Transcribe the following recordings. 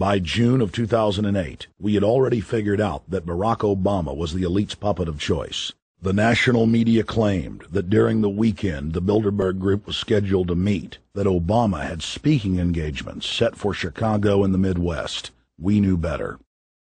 By June of 2008, we had already figured out that Barack Obama was the elite's puppet of choice. The national media claimed that during the weekend the Bilderberg Group was scheduled to meet, that Obama had speaking engagements set for Chicago and the Midwest. We knew better.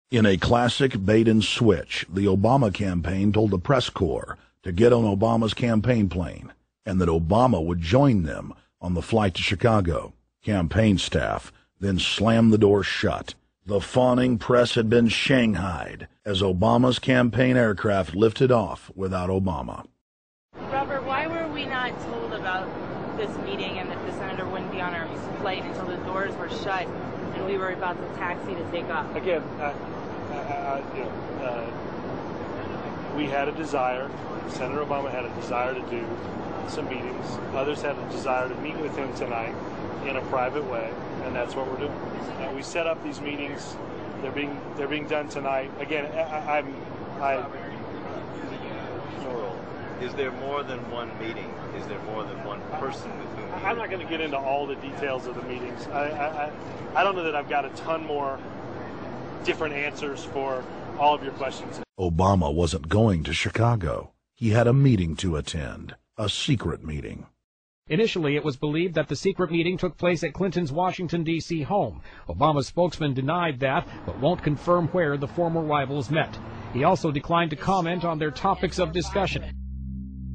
In a classic bait-and-switch, the Obama campaign told the press corps to get on Obama's campaign plane, and that Obama would join them on the flight to Chicago. Campaign staff then slammed the door shut. The fawning press had been shanghaied as Obama's campaign aircraft lifted off without Obama. Robert, why were we not told about this meeting and that the senator wouldn't be on our flight until the doors were shut and we were about to taxi to take off? Again, we had a desire. Senator Obama had a desire to do some meetings. Others had a desire to meet with him tonight in a private way, and that's what we're doing. We set up these meetings. They're being done tonight. Again, Is there more than one meeting? Is there more than one person with whom you... I'm not going to get into all the details of the meetings. I don't know that I've got a ton more different answers for all of your questions. Obama wasn't going to Chicago. He had a meeting to attend, a secret meeting. Initially, it was believed that the secret meeting took place at Clinton's Washington, D.C. home. Obama's spokesman denied that, but won't confirm where the former rivals met. He also declined to comment on their topics of discussion.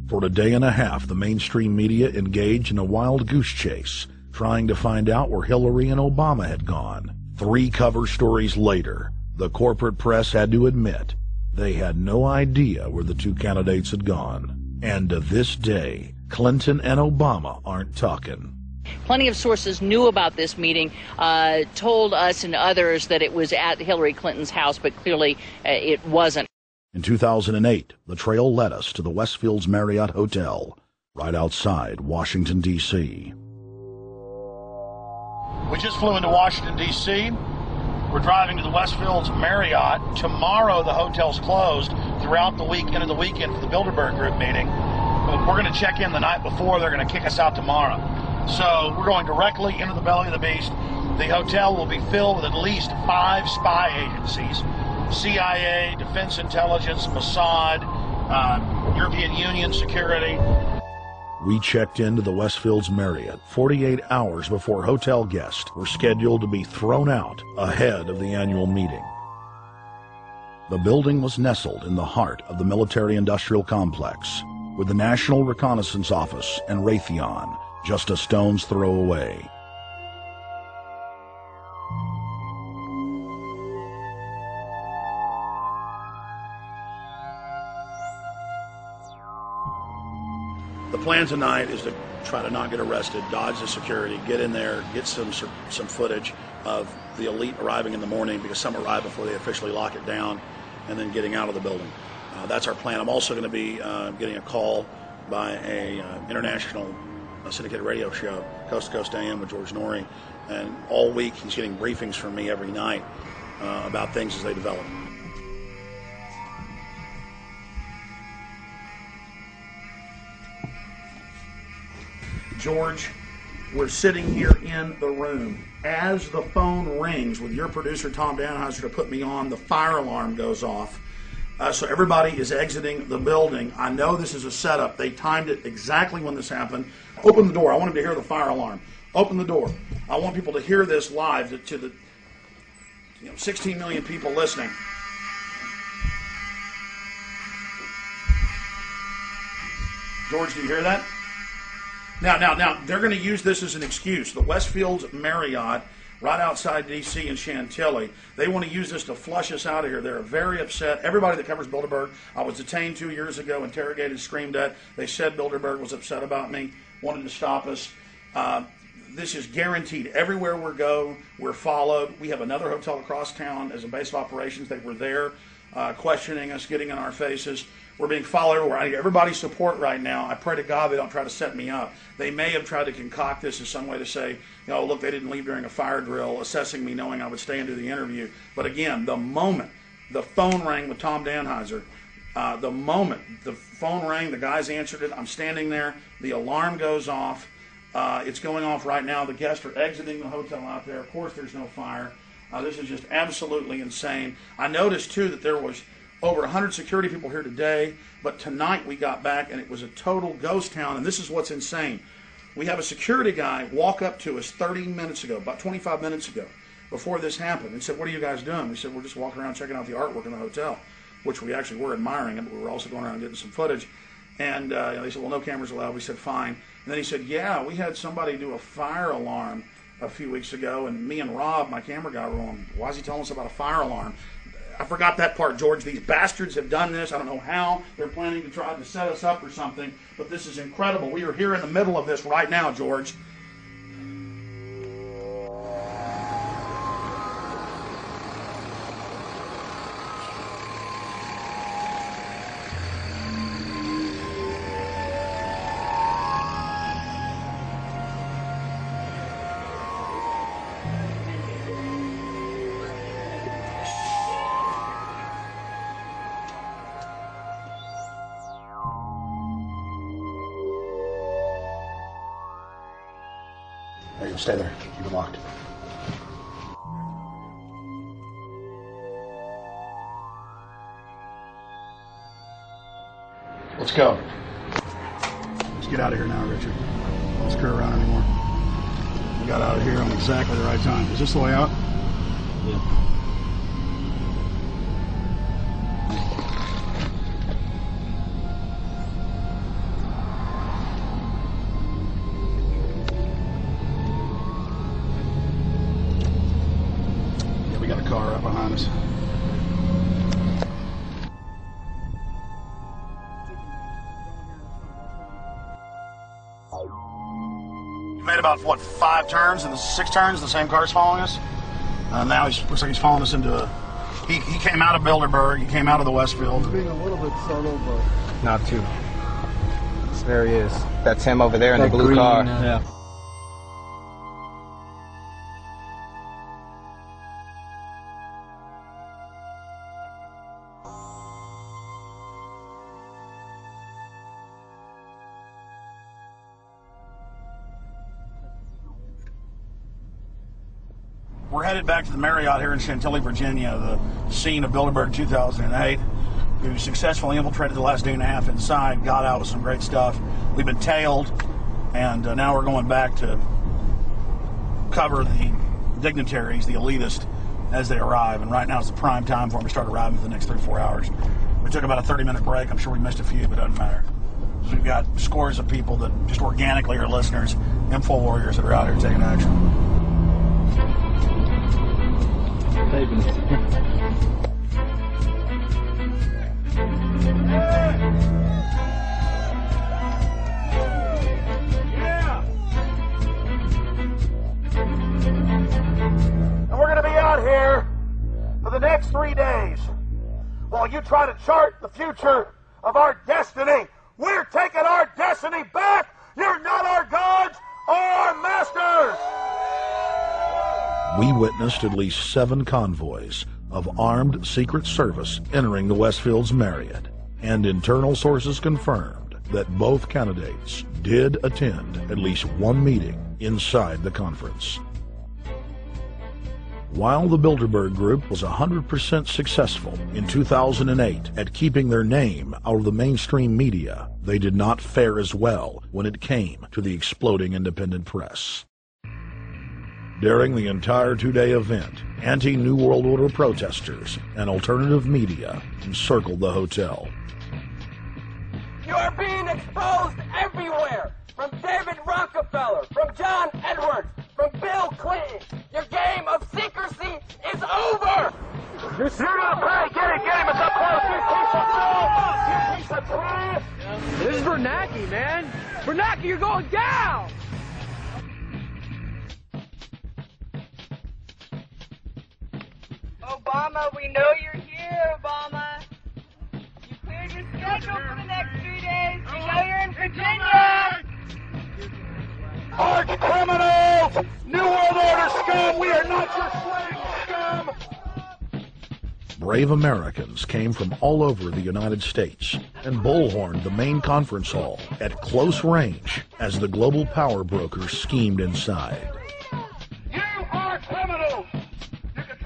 For a day and a half, the mainstream media engaged in a wild goose chase, trying to find out where Hillary and Obama had gone. 3 cover stories later, the corporate press had to admit they had no idea where the 2 candidates had gone. And to this day, Clinton and Obama aren't talking. Plenty of sources knew about this meeting, told us and others that it was at Hillary Clinton's house, but clearly it wasn't. In 2008, the trail led us to the Westfields Marriott Hotel, right outside Washington, D.C. We just flew into Washington, D.C. We're driving to the Westfields Marriott. Tomorrow, the hotel's closed throughout the week, into the weekend for the Bilderberg Group meeting. But we're going to check in the night before. They're going to kick us out tomorrow. So we're going directly into the belly of the beast. The hotel will be filled with at least 5 spy agencies: CIA, Defense Intelligence, Mossad, European Union security. We checked into the Westfields Marriott 48 hours before hotel guests were scheduled to be thrown out ahead of the annual meeting. The building was nestled in the heart of the military-industrial complex, with the National Reconnaissance Office and Raytheon just a stone's throw away. The plan tonight is to try to not get arrested, dodge the security, get in there, get some footage of the elite arriving in the morning, because some arrive before they officially lock it down, and then getting out of the building. That's our plan. I'm also going to be getting a call by a international syndicated radio show, Coast to Coast AM with George Norrie, and all week he's getting briefings from me every night about things as they develop. George, we're sitting here in the room. As the phone rings with your producer, Tom Danheiser, to put me on, the fire alarm goes off. So everybody is exiting the building. I know this is a setup. They timed it exactly when this happened. Open the door. I want them to hear the fire alarm. Open the door. I want people to hear this live to the 16 million people listening. George, do you hear that? Now, they're going to use this as an excuse. The Westfields Marriott, right outside D.C. in Chantilly, they want to use this to flush us out of here. They're very upset. Everybody that covers Bilderberg, I was detained 2 years ago, interrogated, screamed at. They said Bilderberg was upset about me, wanted to stop us. This is guaranteed. Everywhere we go, we're followed. We have another hotel across town as a base of operations. They were there questioning us, getting in our faces. We're being followed everywhere. I need everybody's support right now. I pray to God they don't try to set me up. They may have tried to concoct this as some way to say, look, they didn't leave during a fire drill, assessing me knowing I would stay and do the interview. But again, the moment the phone rang with Tom Danheiser, the moment the phone rang, the guys answered it, I'm standing there, the alarm goes off. It's going off right now. The guests are exiting the hotel out there. Of course, there's no fire. This is just absolutely insane. I noticed, too, that there was over 100 security people here today, but tonight we got back and it was a total ghost town, and this is what's insane. We have a security guy walk up to us 30 minutes ago, about 25 minutes ago, before this happened, and said, "What are you guys doing?" We said, "We're just walking around checking out the artwork in the hotel," which we actually were admiring it, but we were also going around getting some footage. And they said, "Well, no cameras allowed." We said, "Fine." And then he said, "Yeah, we had somebody do a fire alarm a few weeks ago, and me and Rob, my camera guy, were on. Why is he telling us about a fire alarm?" I forgot that part, George. These bastards have done this. I don't know how. They're planning to try to set us up or something, but this is incredible. We are here in the middle of this right now, George. Hey, stay there. Keep it locked. Let's go. Let's get out of here now, Richard. Don't screw around anymore. We got out of here on exactly the right time. Is this the way out? Yeah. Car up behind us. We made about, what, 5 turns and 6 turns, the same car's following us. Now looks like he's following us into a... He came out of Bilderberg, he came out of the Westfield. He's being a little bit subtle, but... Not too. There he is. That's him over there in the blue green car. Yeah. We're headed back to the Marriott here in Chantilly, Virginia, the scene of Bilderberg 2008. We successfully infiltrated the last day and a half inside, got out with some great stuff. We've been tailed, and now we're going back to cover the dignitaries, the elitists, as they arrive. And right now is the prime time for them to start arriving for the next 3 or 4 hours. We took about a 30-minute break. I'm sure we missed a few, but it doesn't matter. So we've got scores of people that just organically are listeners, info warriors that are out here taking action. Yeah. And we're going to be out here for the next 3 days while you try to chart the future of our destiny. We're taking our destiny back. You're not our gods or our masters. We witnessed at least 7 convoys of armed Secret Service entering the Westfield's Marriott, and internal sources confirmed that both candidates did attend at least one meeting inside the conference. While the Bilderberg Group was 100% successful in 2008 at keeping their name out of the mainstream media, they did not fare as well when it came to the exploding independent press. During the entire 2-day event, anti-New World Order protesters and alternative media encircled the hotel. You are being exposed everywhere! From David Rockefeller, from John Edwards, from Bill Clinton! Your game of secrecy is over! You're gonna pay! Get him! It's up close! You piece of trash! This is Bernanke, man! Bernanke, you're going down! Obama, we know you're here, Obama. You cleared your schedule for the next 3 days. We know you're in Virginia. Arch criminals! New World Order scum! We are not your slave scum! Brave Americans came from all over the United States and bullhorned the main conference hall at close range as the global power brokers schemed inside. You are criminals! You can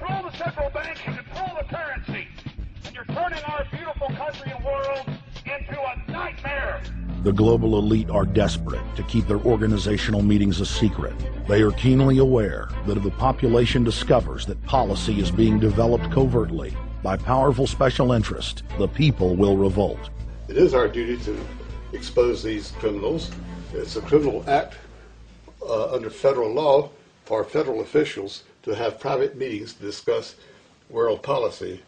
The global elite are desperate to keep their organizational meetings a secret. They are keenly aware that if the population discovers that policy is being developed covertly by powerful special interest, the people will revolt. It is our duty to expose these criminals. It's a criminal act under federal law for federal officials to have private meetings to discuss world policy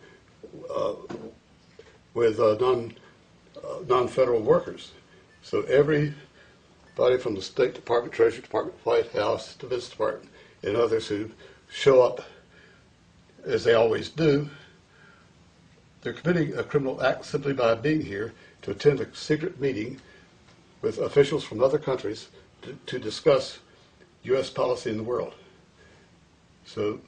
with non-federal workers. So everybody from the State Department, Treasury Department, White House, Defense Department, and others who show up, as they always do, they're committing a criminal act simply by being here to attend a secret meeting with officials from other countries to discuss U.S. policy in the world. So